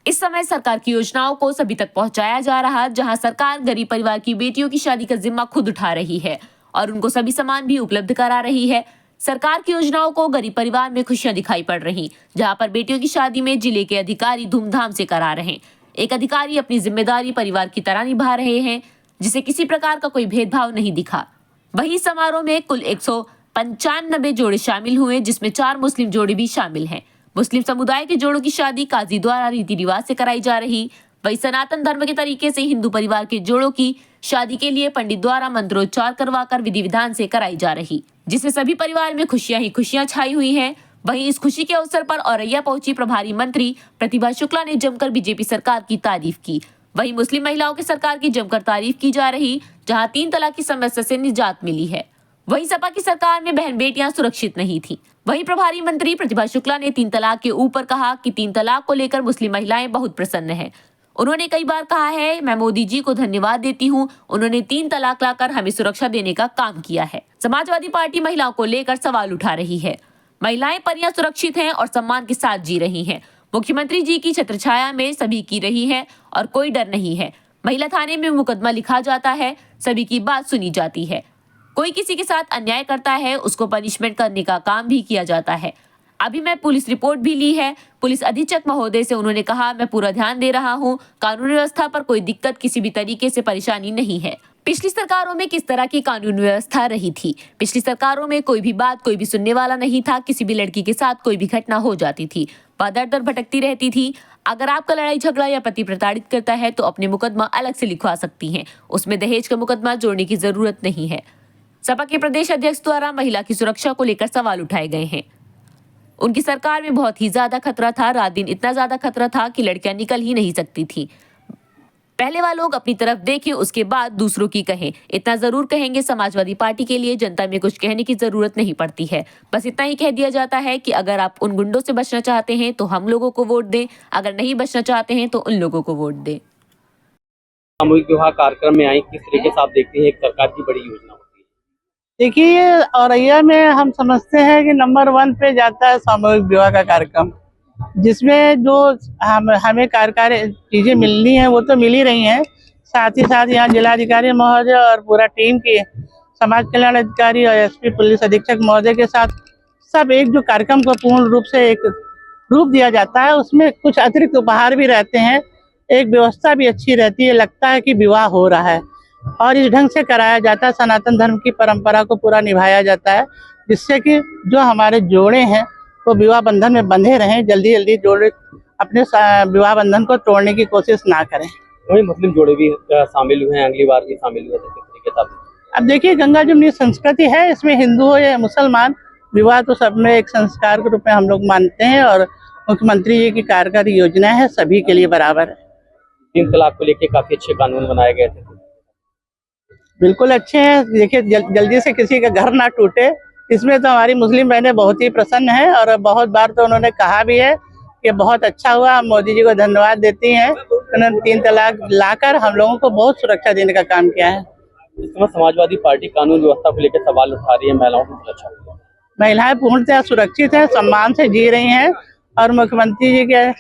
इस समय सरकार की योजनाओं को सभी तक पहुंचाया जा रहा, जहां सरकार गरीब परिवार की बेटियों की शादी का जिम्मा खुद उठा रही है और उनको सभी सामान भी उपलब्ध करा रही है। सरकार की योजनाओं को गरीब परिवार में खुशियां दिखाई पड़ रही, जहां पर बेटियों की शादी में जिले के अधिकारी धूमधाम से करा रहे हैं। एक अधिकारी अपनी जिम्मेदारी परिवार की तरह निभा रहे हैं, जिसे किसी प्रकार का कोई भेदभाव नहीं दिखा। वहीं समारोह में कुल 195 जोड़े शामिल हुए, जिसमें 4 मुस्लिम जोड़े भी शामिल हैं। मुस्लिम समुदाय के जोड़ों की शादी काजी द्वारा रीति रिवाज से कराई जा रही, वही सनातन धर्म के तरीके से हिंदू परिवार के जोड़ों की शादी के लिए पंडित द्वारा मंत्रोच्चार करवाकर विधि विधान से कराई जा रही, जिससे सभी परिवार में खुशियां ही खुशियां छाई हुई हैं। वहीं इस खुशी के अवसर पर औरैया पहुंची प्रभारी मंत्री प्रतिभा शुक्ला ने जमकर बीजेपी सरकार की तारीफ की। वहीं मुस्लिम महिलाओं की सरकार की जमकर तारीफ की जा रही, जहां 3 तलाक की समस्या से निजात मिली है। वहीं सपा की सरकार में बहन बेटियां सुरक्षित नहीं थी। वहीं प्रभारी मंत्री प्रतिभा शुक्ला ने 3 तलाक के ऊपर कहा कि 3 तलाक को लेकर मुस्लिम महिलाएं बहुत प्रसन्न हैं। उन्होंने कई बार कहा है, मैं मोदी जी को धन्यवाद देती हूं, उन्होंने 3 तलाक लाकर हमें सुरक्षा देने का काम किया है। समाजवादी पार्टी महिलाओं को लेकर सवाल उठा रही है। महिलाएं परियां सुरक्षित हैं और सम्मान के साथ जी रही हैं। मुख्यमंत्री जी की छत्रछाया में सभी की रही है और कोई डर नहीं है। महिला थाने में मुकदमा लिखा जाता है, सभी की बात सुनी जाती है। कोई किसी के साथ अन्याय करता है, उसको पनिशमेंट करने का काम भी किया जाता है। अभी मैं पुलिस रिपोर्ट भी ली है। पुलिस अधीक्षक महोदय से उन्होंने कहा, मैं पूरा ध्यान दे रहा हूं, कानून व्यवस्था पर कोई दिक्कत, किसी भी तरीके से परेशानी नहीं है। पिछली सरकारों में किस तरह की कानून व्यवस्था रही थी? पिछली सरकारों में कोई भी बात कोई भी सुनने वाला नहीं था। किसी भी लड़की के साथ कोई भी घटना हो जाती थी, वह दर दर भटकती रहती थी। अगर आपका लड़ाई झगड़ा या पति प्रताड़ित करता है तो अपने मुकदमा अलग से लिखवा सकती हैं, उसमें दहेज का मुकदमा जोड़ने की जरूरत नहीं है। सपा के प्रदेश अध्यक्ष द्वारा महिला की सुरक्षा को लेकर सवाल उठाए गए हैं। उनकी सरकार में बहुत ही ज्यादा खतरा था, रात दिन इतना ज्यादा खतरा था कि लड़कियां निकल ही नहीं सकती थी। पहले वह लोग अपनी तरफ देखें, उसके बाद दूसरों की कहें। इतना जरूर कहेंगे, समाजवादी पार्टी के लिए जनता में कुछ कहने की जरूरत नहीं पड़ती है। बस इतना ही कह दिया जाता है कि अगर आप उन गुंडों से बचना चाहते हैं तो हम लोगों को वोट दें, अगर नहीं बचना चाहते हैं तो उन लोगों को वोट दें। सामूहिक विवाह कार्यक्रम में आई, किस तरीके से आप देखते हैं एक सरकार की बड़ी योजना होती है? देखिए, औरैया में हम समझते हैं कि नंबर 1 पे जाता है सामूहिक विवाह का कार्यक्रम, जिसमें जो हमें कार्यकारी चीजें मिलनी है वो तो मिल ही रही हैं। साथ ही साथ यहाँ जिलाधिकारी महोदय और पूरा टीम की समाज कल्याण अधिकारी और एसपी पुलिस अधीक्षक महोदय के साथ सब एक जो कार्यक्रम को पूर्ण रूप से एक रूप दिया जाता है, उसमें कुछ अतिरिक्त उपहार भी रहते हैं। एक व्यवस्था भी अच्छी रहती है, लगता है कि विवाह हो रहा है और इस ढंग से कराया जाता है। सनातन धर्म की परंपरा को पूरा निभाया जाता है, जिससे कि जो हमारे जोड़े हैं वो विवाह बंधन में बंधे रहें, जल्दी जल्दी जोड़े अपने विवाह बंधन को तोड़ने की कोशिश ना करें। वही मुस्लिम जोड़े भी शामिल हुए हैं, अगली बार भी शामिल हुए थे, किस तरीके से आप? अब देखिए, गंगा जमुनी संस्कृति है, इसमें हिंदू हो या मुसलमान, विवाह तो सब में एक संस्कार के रूप में हम लोग मानते हैं और मुख्यमंत्री जी की कार्यकारी योजना है, सभी के लिए बराबर है। 3 तलाक को लेकर काफी अच्छे कानून बनाए गए थे। बिल्कुल अच्छे हैं। देखिए, जल्दी से किसी का घर ना टूटे, इसमें तो हमारी मुस्लिम बहनें बहुत ही प्रसन्न हैं और बहुत बार तो उन्होंने कहा भी है कि बहुत अच्छा हुआ। हम मोदी जी को धन्यवाद देती हैं, उन्होंने 3 तलाक लाकर हम लोगों को बहुत सुरक्षा देने का काम किया है। इस समय समाजवादी पार्टी कानून व्यवस्था को लेकर सवाल उठा रही है, महिलाओं की सुरक्षा। महिलाएं पूर्णतः सुरक्षित हैं, सम्मान से जी रही हैं और मुख्यमंत्री जी के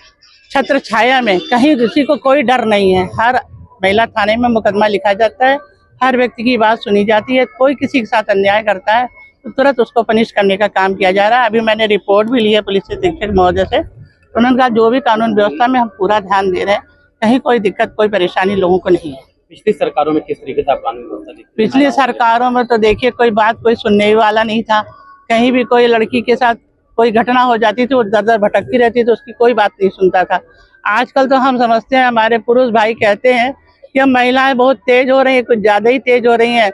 छत्र छाया में कहीं किसी को कोई डर नहीं है। हर महिला थाने में मुकदमा लिखा जाता है, हर व्यक्ति की बात सुनी जाती है। कोई किसी के साथ अन्याय करता है तो तुरंत उसको पनिश करने का काम किया जा रहा है। अभी मैंने रिपोर्ट भी ली है पुलिस अधीक्षक महोदय से, उन्होंने कहा जो भी कानून व्यवस्था में हम पूरा ध्यान दे रहे हैं, कहीं कोई दिक्कत कोई परेशानी लोगों को नहीं है। पिछली सरकारों में किस तरीके से आप कानून व्यवस्था देखते हैं? पिछली सरकारों में तो देखिए, कोई बात कोई सुनने वाला नहीं था। कहीं भी कोई लड़की के साथ कोई घटना हो जाती थी, वो दर दर भटकती रहती, तो उसकी कोई बात नहीं सुनता था। आजकल तो हम समझते हैं, हमारे पुरुष भाई कहते हैं कि अब महिलाएं बहुत तेज हो रही हैं, कुछ ज्यादा ही तेज हो रही हैं।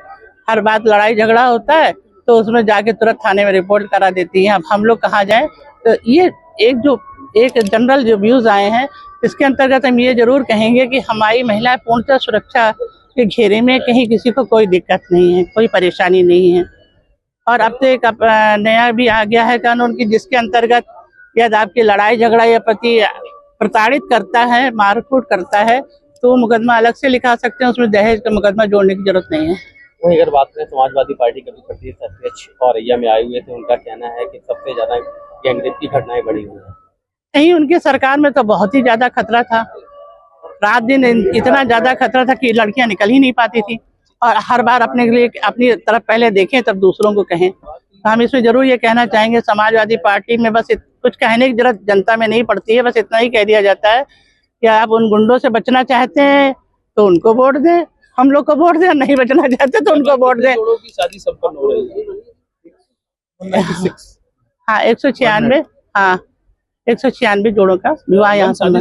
हर बात लड़ाई झगड़ा होता है तो उसमें जाके तुरंत थाने में रिपोर्ट करा देती हैं। अब हम लोग कहाँ जाएं? तो ये एक जनरल जो व्यूज आए हैं, इसके अंतर्गत हम ये जरूर कहेंगे कि हमारी महिलाएं पूर्णतः सुरक्षा के घेरे में, कहीं किसी को कोई दिक्कत नहीं है, कोई परेशानी नहीं है। और अब तो एक नया भी आ गया है कानून की, जिसके अंतर्गत यदि आपकी लड़ाई झगड़ा या पति प्रताड़ित करता है, मारकूट करता है, तो मुकदमा अलग से लिखा सकते हैं, उसमें दहेज का मुकदमा जोड़ने की जरूरत नहीं है। वही अगर बात करें, समाजवादी पार्टी के प्रदेश अध्यक्ष औरैया में आए हुए थे, उनका कहना है कि सबसे ज्यादा गैंगरेप की घटनाएं बढ़ी हुई है। नहीं, उनकी सरकार में तो बहुत ही ज्यादा खतरा था। रात दिन इतना ज्यादा खतरा था कि लड़कियां निकल ही नहीं पाती थी, और हर बार अपने के लिए अपनी तरफ पहले देखें तब दूसरों को कहें। तो हम इसमें जरूर ये कहना चाहेंगे, समाजवादी पार्टी में बस कुछ कहने की जरूरत जनता में नहीं पड़ती है, बस इतना ही कह दिया जाता है कि आप उन गुंडों से बचना चाहते हैं तो उनको वोट दें, हम लोग को वोट दें, नहीं बचना चाहते तो उनको वोट दें। जोड़ों की शादी संपन्न हो रही है। हाँ 196, हाँ 196 जोड़ों का विवाह यहाँ शादी